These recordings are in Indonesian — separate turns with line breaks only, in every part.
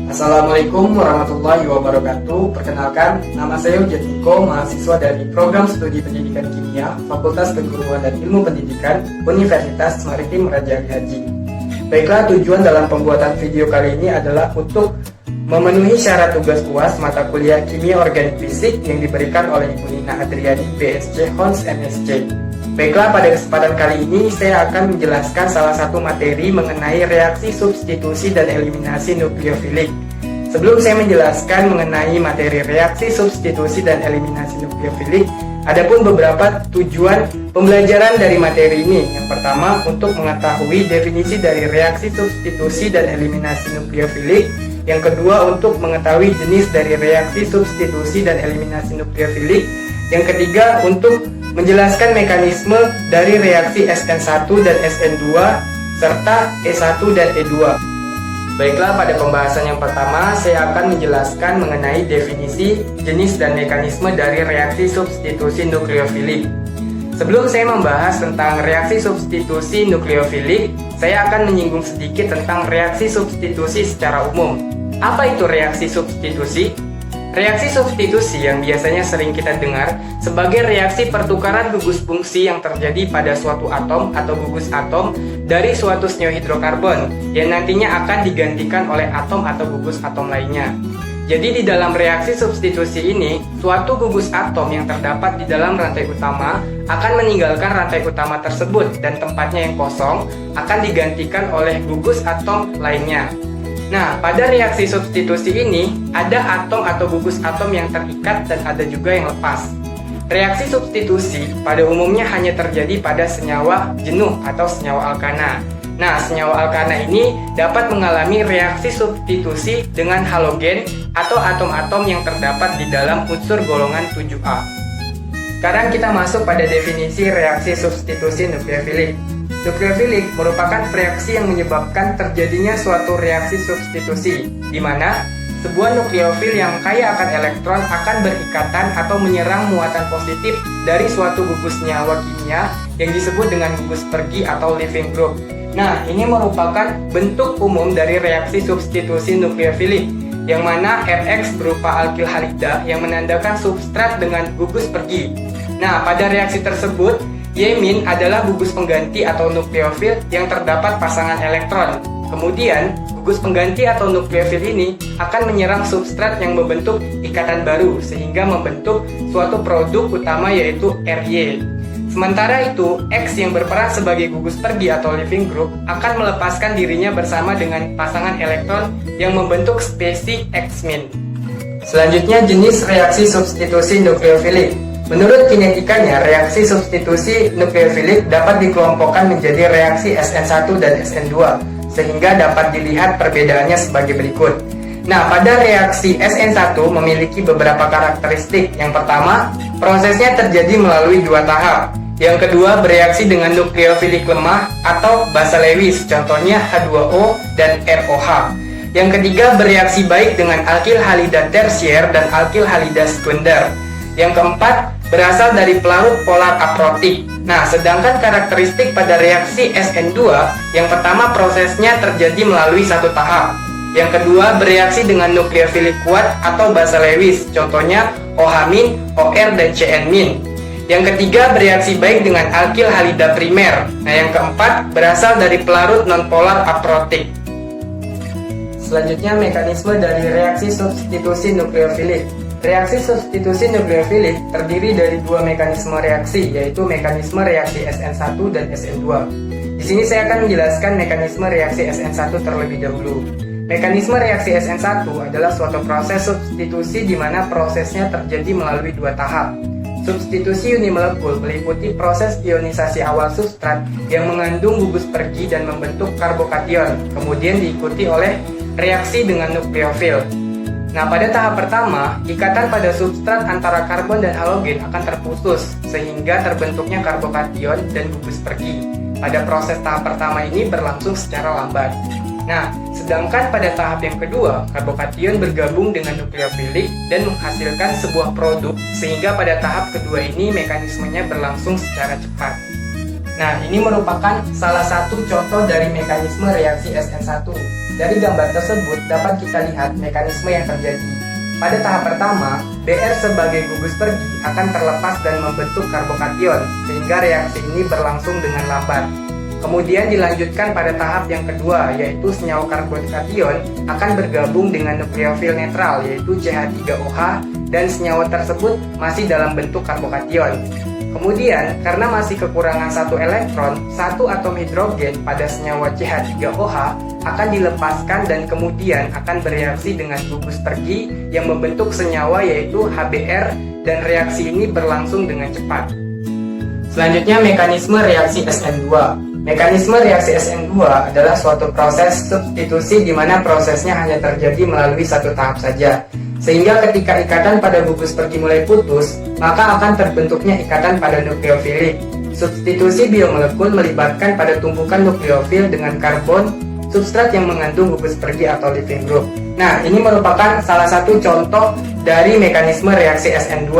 Assalamualaikum warahmatullahi wabarakatuh. Perkenalkan, nama saya Ujian Niko, mahasiswa dari Program Studi Pendidikan Kimia, Fakultas Keguruan dan Ilmu Pendidikan, Universitas Maritim Raja Ali Haji. Baiklah, tujuan dalam pembuatan video kali ini adalah untuk memenuhi syarat tugas UAS mata kuliah Kimia Organik Fisik yang diberikan oleh Ibu Nina Adriani, BSc Hons MSc. Baiklah, pada kesempatan kali ini saya akan menjelaskan salah satu materi mengenai reaksi substitusi dan eliminasi nukleofilik. Sebelum saya menjelaskan mengenai materi reaksi substitusi dan eliminasi nukleofilik, adapun beberapa tujuan pembelajaran dari materi ini. Yang pertama, untuk mengetahui definisi dari reaksi substitusi dan eliminasi nukleofilik. Yang kedua, untuk mengetahui jenis dari reaksi substitusi dan eliminasi nukleofilik. Yang ketiga, untuk menjelaskan mekanisme dari reaksi SN1 dan SN2 serta E1 dan E2. Baiklah, pada pembahasan yang pertama saya akan menjelaskan mengenai definisi, jenis dan mekanisme dari reaksi substitusi nukleofilik. Sebelum saya membahas tentang reaksi substitusi nukleofilik, saya akan menyinggung sedikit tentang reaksi substitusi secara umum. Apa itu reaksi substitusi? Reaksi substitusi yang biasanya sering kita dengar sebagai reaksi pertukaran gugus fungsi yang terjadi pada suatu atom atau gugus atom dari suatu senyawa hidrokarbon yang nantinya akan digantikan oleh atom atau gugus atom lainnya. Jadi di dalam reaksi substitusi ini, suatu gugus atom yang terdapat di dalam rantai utama akan meninggalkan rantai utama tersebut dan tempatnya yang kosong akan digantikan oleh gugus atom lainnya. Nah, pada reaksi substitusi ini, ada atom atau gugus atom yang terikat dan ada juga yang lepas. Reaksi substitusi pada umumnya hanya terjadi pada senyawa jenuh atau senyawa alkana. Nah, senyawa alkana ini dapat mengalami reaksi substitusi dengan halogen atau atom-atom yang terdapat di dalam unsur golongan 7A. Sekarang kita masuk pada definisi reaksi substitusi nukleofilik. Nukleofilik merupakan reaksi yang menyebabkan terjadinya suatu reaksi substitusi, di mana sebuah nukleofil yang kaya akan elektron akan berikatan atau menyerang muatan positif dari suatu gugus senyawa kimia yang disebut dengan gugus pergi atau leaving group. Nah, ini merupakan bentuk umum dari reaksi substitusi nukleofilik, yang mana RX berupa alkil halida yang menandakan substrat dengan gugus pergi. Nah, pada reaksi tersebut, Y- adalah gugus pengganti atau nukleofil yang terdapat pasangan elektron. Kemudian, gugus pengganti atau nukleofil ini akan menyerang substrat yang membentuk ikatan baru sehingga membentuk suatu produk utama yaitu Ry. Sementara itu, X yang berperan sebagai gugus pergi atau leaving group akan melepaskan dirinya bersama dengan pasangan elektron yang membentuk spesi X-. Selanjutnya, jenis reaksi substitusi nukleofilik. Menurut kinetikanya, reaksi substitusi nukleofilik dapat dikelompokkan menjadi reaksi SN1 dan SN2, sehingga dapat dilihat perbedaannya sebagai berikut. Nah, pada reaksi SN1 memiliki beberapa karakteristik. Yang pertama, prosesnya terjadi melalui dua tahap. Yang kedua, bereaksi dengan nukleofilik lemah atau basa Lewis, contohnya H2O dan ROH. Yang ketiga, bereaksi baik dengan alkil halida tersier dan alkil halida sekunder. Yang keempat, berasal dari pelarut polar aprotik. Nah, sedangkan karakteristik pada reaksi SN2, yang pertama prosesnya terjadi melalui satu tahap. Yang kedua, bereaksi dengan nukleofilik kuat atau basa Lewis, contohnya OH-, OR, dan CN-. Yang ketiga, bereaksi baik dengan alkil halida primer. Nah, yang keempat, berasal dari pelarut nonpolar aprotik. Selanjutnya, mekanisme dari reaksi substitusi nukleofilik. Reaksi substitusi nukleofilik terdiri dari dua mekanisme reaksi, yaitu mekanisme reaksi SN1 dan SN2. Di sini saya akan menjelaskan mekanisme reaksi SN1 terlebih dahulu. Mekanisme reaksi SN1 adalah suatu proses substitusi di mana prosesnya terjadi melalui dua tahap. Substitusi unimolekul meliputi proses ionisasi awal substrat yang mengandung gugus pergi dan membentuk karbokation, kemudian diikuti oleh reaksi dengan nukleofil. Nah, pada tahap pertama, ikatan pada substrat antara karbon dan halogen akan terputus, sehingga terbentuknya karbokation dan gugus pergi. Pada proses tahap pertama ini berlangsung secara lambat. Nah, sedangkan pada tahap yang kedua, karbokation bergabung dengan nukleofilik dan menghasilkan sebuah produk, sehingga pada tahap kedua ini mekanismenya berlangsung secara cepat. Nah, ini merupakan salah satu contoh dari mekanisme reaksi SN1. Dari gambar tersebut dapat kita lihat mekanisme yang terjadi. Pada tahap pertama, Br sebagai gugus pergi akan terlepas dan membentuk karbokation, sehingga reaksi ini berlangsung dengan lambat. Kemudian dilanjutkan pada tahap yang kedua, yaitu senyawa karbokation akan bergabung dengan nukleofil netral, yaitu CH3OH, dan senyawa tersebut masih dalam bentuk karbokation. Kemudian, karena masih kekurangan satu elektron, satu atom hidrogen pada senyawa CH3OH akan dilepaskan dan kemudian akan bereaksi dengan gugus pergi yang membentuk senyawa yaitu HBr, dan reaksi ini berlangsung dengan cepat. Selanjutnya, mekanisme reaksi SN2. Mekanisme reaksi SN2 adalah suatu proses substitusi di mana prosesnya hanya terjadi melalui satu tahap saja. Sehingga ketika ikatan pada gugus pergi mulai putus, maka akan terbentuknya ikatan pada nukleofilik. Substitusi biomolekul melibatkan pada tumpukan nukleofil dengan karbon substrat yang mengandung gugus pergi atau leaving group. Nah, ini merupakan salah satu contoh dari mekanisme reaksi SN2.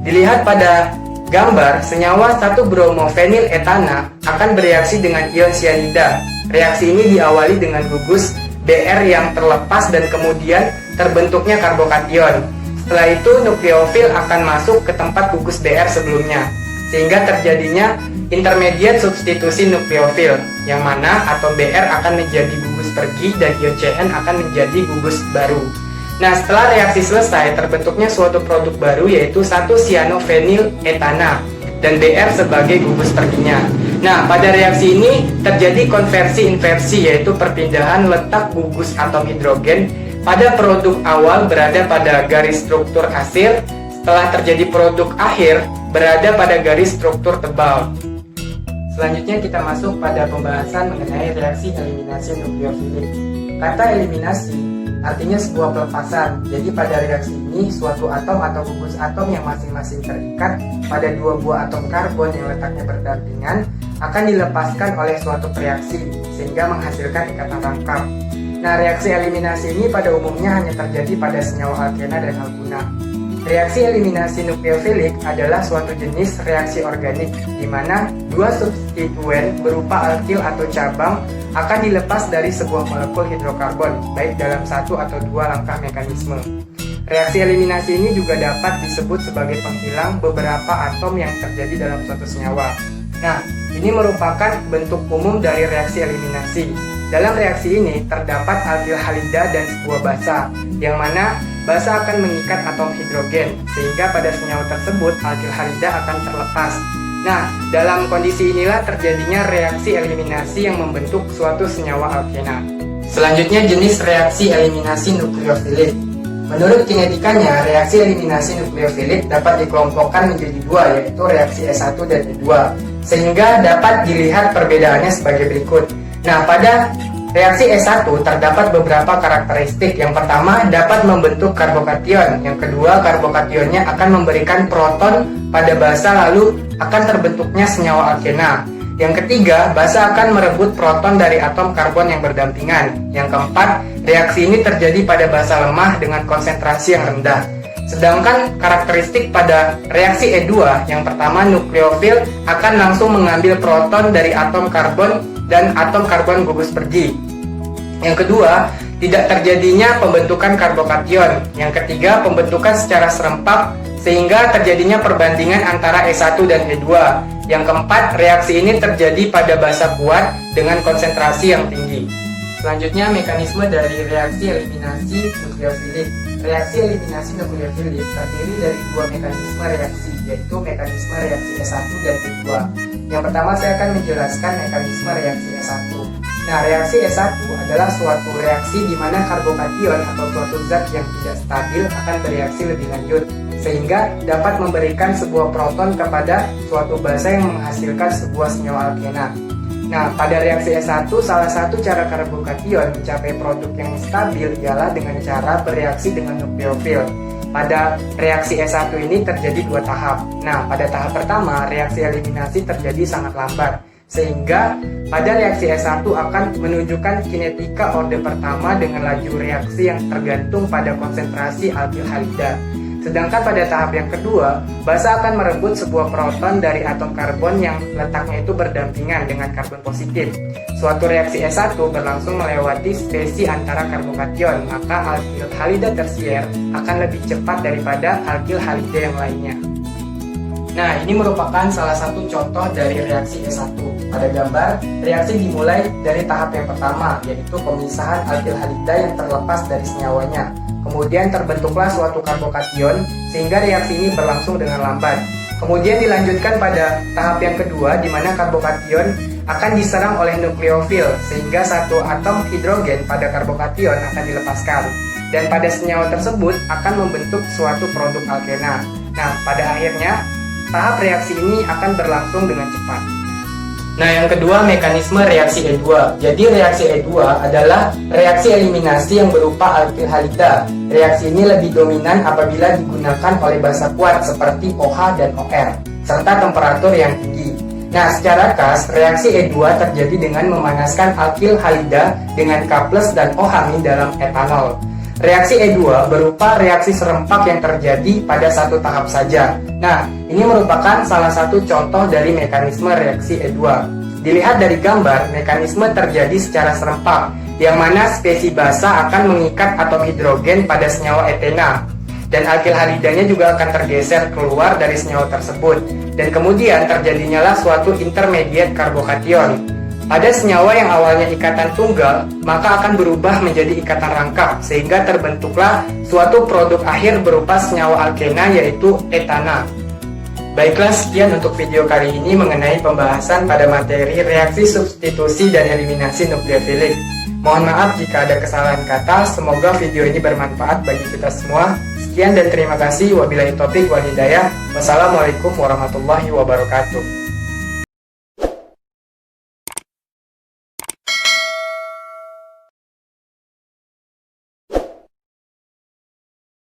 Dilihat pada gambar, senyawa 1-bromofenil etana akan bereaksi dengan ion cyanida. Reaksi ini diawali dengan gugus Br yang terlepas dan kemudian terbentuknya karbokation. Setelah itu nukleofil akan masuk ke tempat gugus Br sebelumnya, sehingga terjadinya intermediate substitusi nukleofil, yang mana atom Br akan menjadi gugus pergi dan ion Cn akan menjadi gugus baru. Nah, setelah reaksi selesai, terbentuknya suatu produk baru yaitu 1-cyanofenil etana dan Br sebagai gugus perginya. Nah, pada reaksi ini terjadi konversi inversi, yaitu perpindahan letak gugus atom hidrogen pada produk awal berada pada garis struktur asil, setelah terjadi produk akhir berada pada garis struktur tebal. Selanjutnya kita masuk pada pembahasan mengenai reaksi eliminasi nukleofilik. Kata eliminasi artinya sebuah pelepasan. Jadi pada reaksi ini suatu atom atau gugus atom yang masing-masing terikat pada dua buah atom karbon yang letaknya berdampingan akan dilepaskan oleh suatu reaksi sehingga menghasilkan ikatan rangkap. Nah, reaksi eliminasi ini pada umumnya hanya terjadi pada senyawa alkena dan alguna. Reaksi eliminasi nukleofilik adalah suatu jenis reaksi organik di mana dua substituen berupa alkil atau cabang akan dilepas dari sebuah molekul hidrokarbon, baik dalam satu atau dua langkah mekanisme. Reaksi eliminasi ini juga dapat disebut sebagai penghilang beberapa atom yang terjadi dalam suatu senyawa. Nah, ini merupakan bentuk umum dari reaksi eliminasi. Dalam reaksi ini terdapat alkil halida dan sebuah basa, yang mana basa akan mengikat atom hidrogen, sehingga pada senyawa tersebut alkil halida akan terlepas. Nah, dalam kondisi inilah terjadinya reaksi eliminasi yang membentuk suatu senyawa alkena. Selanjutnya jenis reaksi eliminasi nukleofilik. Menurut kinetikanya, reaksi eliminasi nukleofilik dapat dikelompokkan menjadi dua, yaitu reaksi S1 dan E2, sehingga dapat dilihat perbedaannya sebagai berikut. Nah, pada reaksi S1 terdapat beberapa karakteristik. Yang pertama, dapat membentuk karbokation. Yang kedua, karbokationnya akan memberikan proton pada basa lalu akan terbentuknya senyawa alkena. Yang ketiga, basa akan merebut proton dari atom karbon yang berdampingan. Yang keempat, reaksi ini terjadi pada basa lemah dengan konsentrasi yang rendah. Sedangkan karakteristik pada reaksi E2, yang pertama nukleofil akan langsung mengambil proton dari atom karbon dan atom karbon gugus pergi. Yang kedua, tidak terjadinya pembentukan karbokation. Yang ketiga, pembentukan secara serempak sehingga terjadinya perbandingan antara E1 dan E2. Yang keempat, reaksi ini terjadi pada basa kuat dengan konsentrasi yang tinggi. Selanjutnya, mekanisme dari reaksi eliminasi nukleofilik. Reaksi eliminasi nukleofilik terdiri dari dua mekanisme reaksi, yaitu mekanisme reaksi S1 dan E2. Yang pertama, saya akan menjelaskan mekanisme reaksi S1. Nah, reaksi S1 adalah suatu reaksi di mana karbokation atau suatu zat yang tidak stabil akan bereaksi lebih lanjut, sehingga dapat memberikan sebuah proton kepada suatu basa yang menghasilkan sebuah senyawa alkena. Nah, pada reaksi S1, salah satu cara karbokation mencapai produk yang stabil ialah dengan cara bereaksi dengan nukleofil. Pada reaksi S1 ini terjadi dua tahap. Nah, pada tahap pertama, reaksi eliminasi terjadi sangat lambat, sehingga pada reaksi S1 akan menunjukkan kinetika orde pertama dengan laju reaksi yang tergantung pada konsentrasi alkil halida. Sedangkan pada tahap yang kedua, basa akan merebut sebuah proton dari atom karbon yang letaknya itu berdampingan dengan karbon positif. Suatu reaksi S1 berlangsung melewati spesi antara karbokation, maka alkil halida tersier akan lebih cepat daripada alkil halida yang lainnya. Nah, ini merupakan salah satu contoh dari reaksi S1. Pada gambar, reaksi dimulai dari tahap yang pertama, yaitu pemisahan alkil halida yang terlepas dari senyawanya. Kemudian terbentuklah suatu karbokation, sehingga reaksi ini berlangsung dengan lambat. Kemudian dilanjutkan pada tahap yang kedua, di mana karbokation akan diserang oleh nukleofil, sehingga satu atom hidrogen pada karbokation akan dilepaskan. Dan pada senyawa tersebut akan membentuk suatu produk alkena. Nah, pada akhirnya, tahap reaksi ini akan berlangsung dengan cepat. Nah, yang kedua, mekanisme reaksi E2. Jadi reaksi E2 adalah reaksi eliminasi yang berupa alkil halida. Reaksi ini lebih dominan apabila digunakan oleh basa kuat seperti OH dan OR, serta temperatur yang tinggi. Nah, secara khas, reaksi E2 terjadi dengan memanaskan alkil halida dengan K+ dan OH- dalam etanol. Reaksi E2 berupa reaksi serempak yang terjadi pada satu tahap saja. Nah, ini merupakan salah satu contoh dari mekanisme reaksi E2. Dilihat dari gambar, mekanisme terjadi secara serempak, yang mana spesi basa akan mengikat atom hidrogen pada senyawa etena, dan alkil halidanya juga akan tergeser keluar dari senyawa tersebut, dan kemudian terjadinyalah suatu intermediate karbokation. Pada senyawa yang awalnya ikatan tunggal, maka akan berubah menjadi ikatan rangkap, sehingga terbentuklah suatu produk akhir berupa senyawa alkena, yaitu etana. Baiklah, sekian untuk video kali ini mengenai pembahasan pada materi reaksi substitusi dan eliminasi nukleofilik. Mohon maaf jika ada kesalahan kata, semoga video ini bermanfaat bagi kita semua. Sekian dan terima kasih. Wabillahi taufiq wal hidayah. Wassalamualaikum warahmatullahi wabarakatuh.